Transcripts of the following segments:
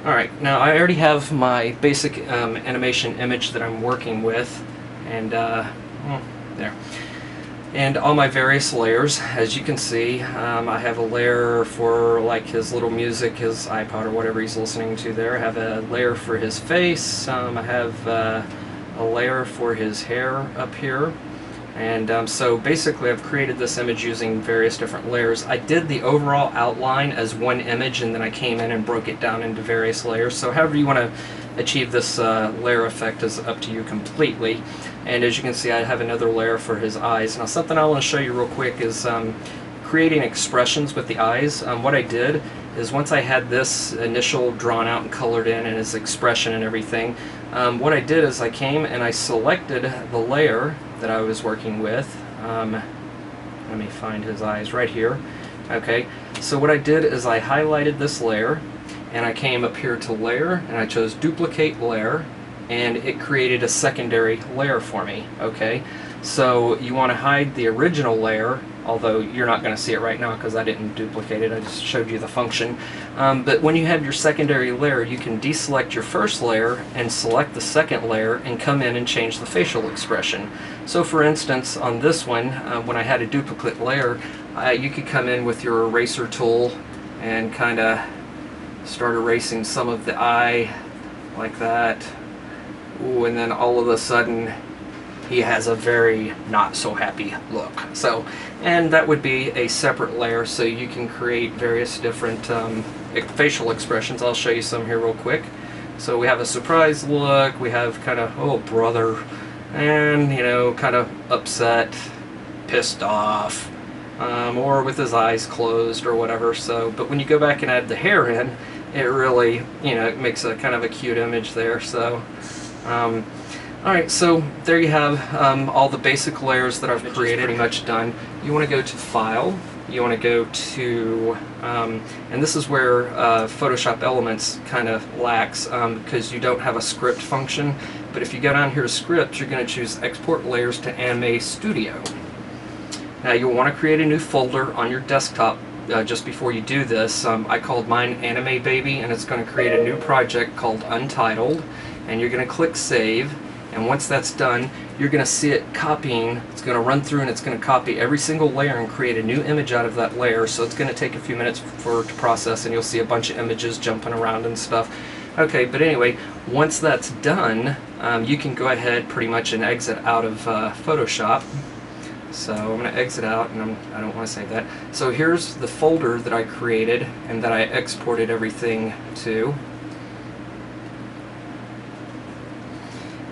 Alright, now I already have my basic animation image that I'm working with, and there. And all my various layers, as you can see, I have a layer for like his little music, his iPod or whatever he's listening to there. I have a layer for his face, I have a layer for his hair up here. And so basically I've created this image using various different layers. I did the overall outline as one image, and then I came in and broke it down into various layers. So however you want to achieve this layer effect is up to you completely. And as you can see, I have another layer for his eyes. Now something I want to show you real quick is creating expressions with the eyes. What I did is once I had this initial drawn out and colored in and his expression and everything, what I did is I came and I selected the layer that I was working with. Let me find his eyes right here. Okay, so what I did is I highlighted this layer and I came up here to layer and I chose duplicate layer, and it created a secondary layer for me. Okay, so you want to hide the original layer, although you're not going to see it right now because I didn't duplicate it, I just showed you the function. But when you have your secondary layer, you can deselect your first layer and select the second layer and come in and change the facial expression. So for instance, on this one, when I had a duplicate layer, you could come in with your eraser tool and kind of start erasing some of the eye like that. Ooh, and then all of a sudden he has a very not so happy look. So, and that would be a separate layer, so you can create various different facial expressions. I'll show you some here real quick. So we have a surprised look, we have kind of, oh brother, and you know, kind of upset, pissed off, or with his eyes closed or whatever. So, but when you go back and add the hair in, it really, you know, it makes a kind of a cute image there. So alright, so there you have all the basic layers that I've created, pretty much done. You want to go to File, you want to go to, and this is where Photoshop Elements kind of lacks, because you don't have a script function. But if you go down here to Script, you're going to choose Export Layers to Anime Studio. Now you'll want to create a new folder on your desktop. Just before you do this, I called mine Anime Baby, and it's going to create a new project called Untitled, and you're going to click Save. And once that's done, you're going to see it copying. It's going to run through and it's going to copy every single layer and create a new image out of that layer. So it's going to take a few minutes for it to process, and you'll see a bunch of images jumping around and stuff. Okay, but anyway, once that's done, you can go ahead pretty much and exit out of Photoshop. So I'm going to exit out, and I don't want to save that. So here's the folder that I created and that I exported everything to.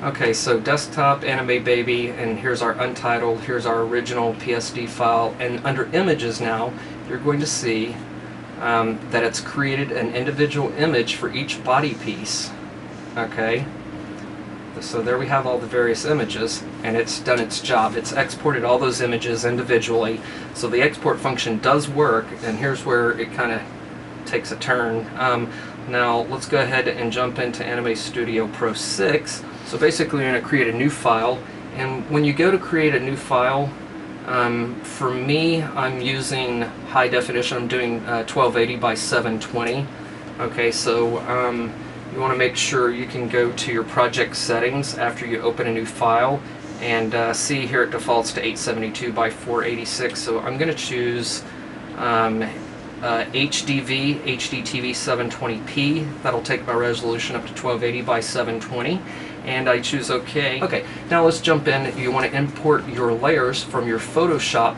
Okay, so desktop, Anime Baby, and here's our Untitled, here's our original PSD file, and under Images now, you're going to see that it's created an individual image for each body piece. Okay, so there we have all the various images, and it's done its job. It's exported all those images individually, so the export function does work, and here's where it kind of takes a turn. Now let's go ahead and jump into Anime Studio Pro 6. So basically you're going to create a new file, and when you go to create a new file, for me I'm using high definition. I'm doing 1280 by 720. Okay, so you want to make sure you can go to your project settings after you open a new file, and see here it defaults to 872 by 486. So I'm going to choose HDV, HDTV 720p. That'll take my resolution up to 1280 by 720. And I choose OK. Okay, now let's jump in. You want to import your layers from your Photoshop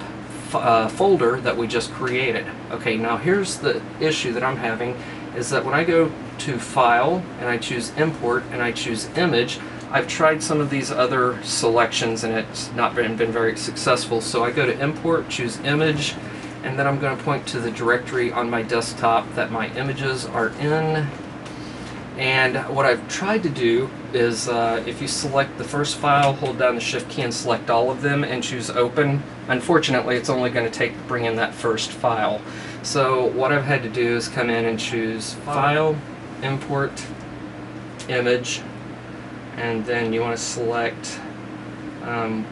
folder that we just created. Okay, now here's the issue that I'm having, is that when I go to File and I choose Import and I choose Image, I've tried some of these other selections and it's not been very successful. So I go to Import, choose Image, and then I'm going to point to the directory on my desktop that my images are in. And what I've tried to do is, if you select the first file, hold down the Shift key and select all of them and choose Open. Unfortunately, it's only going to bring in that first file. So what I've had to do is come in and choose File, Import, Image, and then you want to select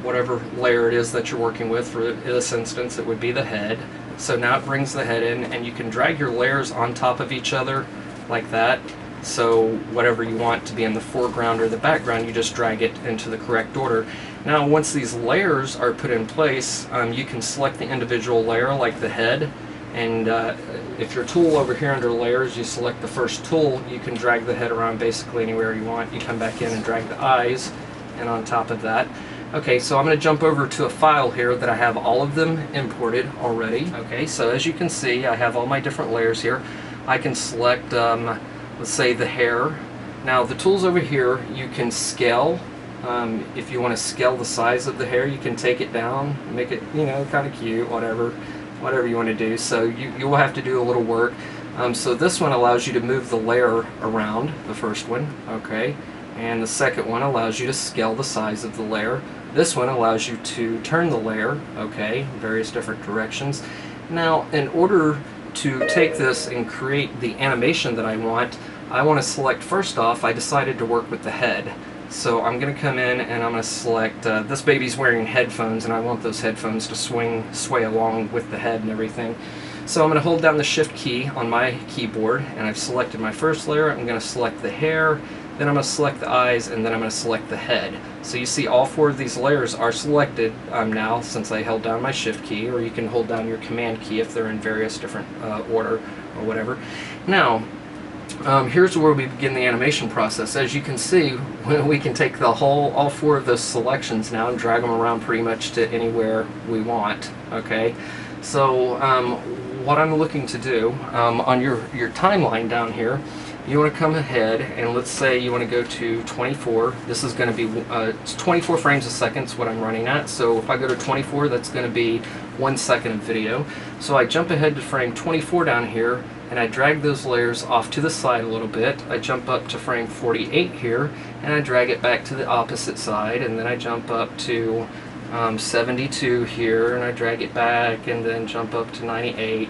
whatever layer it is that you're working with. For this instance, it would be the head. So now it brings the head in, and you can drag your layers on top of each other like that. So whatever you want to be in the foreground or the background, you just drag it into the correct order. Now once these layers are put in place, you can select the individual layer like the head, and if your tool over here under layers, you select the first tool, you can drag the head around basically anywhere you want. You come back in and drag the eyes, and on top of that. Okay, so I'm going to jump over to a file here that I have all of them imported already. Okay, so as you can see, I have all my different layers here. I can select, let's say, the hair. Now the tools over here, you can scale. If you want to scale the size of the hair, you can take it down, make it, you know, kind of cute, whatever you want to do. So you will have to do a little work. So this one allows you to move the layer around, the first one, okay, and the second one allows you to scale the size of the layer. This one allows you to turn the layer, okay, various different directions. Now, in order to take this and create the animation that I want to select, first off, I decided to work with the head. So I'm going to come in and I'm going to select, this baby's wearing headphones, and I want those headphones to sway along with the head and everything. So I'm going to hold down the Shift key on my keyboard, and I've selected my first layer. I'm going to select the hair, then I'm going to select the eyes, and then I'm going to select the head. So you see all four of these layers are selected now since I held down my Shift key, or you can hold down your Command key if they're in various different order or whatever. Now, here's where we begin the animation process. As you can see, we can take all four of those selections now and drag them around pretty much to anywhere we want. Okay, so what I'm looking to do on your timeline down here, you want to come ahead and let's say you want to go to 24. This is going to be it's 24 frames a second is what I'm running at. So if I go to 24, that's going to be 1 second of video. So I jump ahead to frame 24 down here, and I drag those layers off to the side a little bit. I jump up to frame 48 here, and I drag it back to the opposite side, and then I jump up to 72 here, and I drag it back, and then jump up to 98.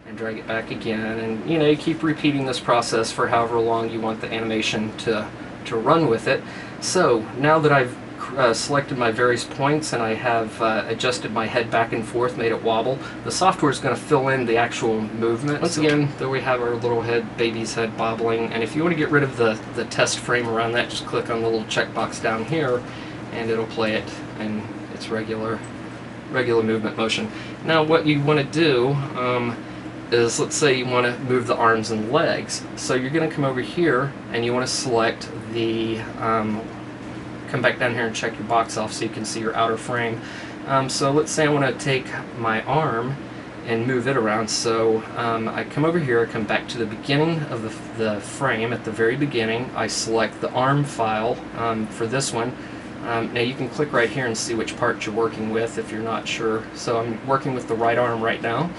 And drag it back again, and you know, you keep repeating this process for however long you want the animation to run with it. So now that I've selected my various points and I have adjusted my head back and forth, made it wobble, the software is going to fill in the actual movement. Once again, there we have our little baby's head bobbling, and if you want to get rid of the test frame around that, just click on the little checkbox down here and it'll play it in its regular movement motion. Now what you want to do is, let's say you want to move the arms and legs. So you're going to come over here and you want to select the, come back down here and check your box off so you can see your outer frame. So let's say I want to take my arm and move it around. So I come over here, I come back to the beginning of the frame, at the very beginning. I select the arm file for this one. Now you can click right here and see which part you're working with if you're not sure. So I'm working with the right arm right now.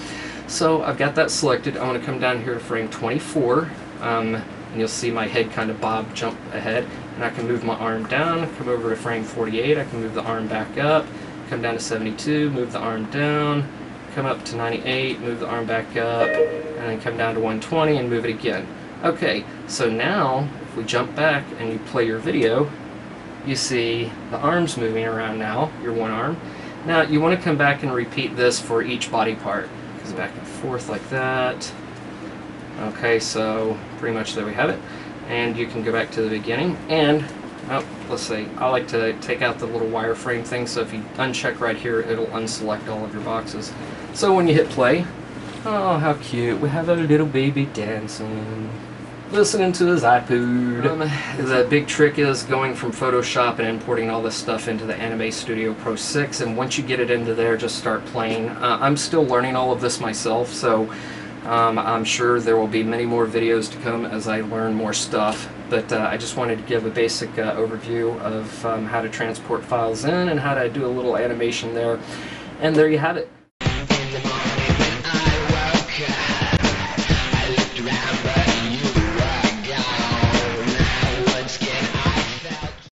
So I've got that selected. I want to come down here to frame 24, and you'll see my head kind of jump ahead, and I can move my arm down, come over to frame 48, I can move the arm back up, come down to 72, move the arm down, come up to 98, move the arm back up, and then come down to 120 and move it again. Okay, so now if we jump back and you play your video, you see the arms moving around now, your one arm. Now you want to come back and repeat this for each body part. Back and forth like that. Okay, so pretty much there we have it. And you can go back to the beginning, and let's see, I like to take out the little wireframe thing, so if you uncheck right here, it'll unselect all of your boxes. So when you hit play, oh how cute, we have a little baby dancing, listening to his iPod. The big trick is going from Photoshop and importing all this stuff into the Anime Studio Pro 6, and once you get it into there, just start playing. I'm still learning all of this myself, so I'm sure there will be many more videos to come as I learn more stuff, but I just wanted to give a basic overview of how to transport files in and how to do a little animation there, and there you have it.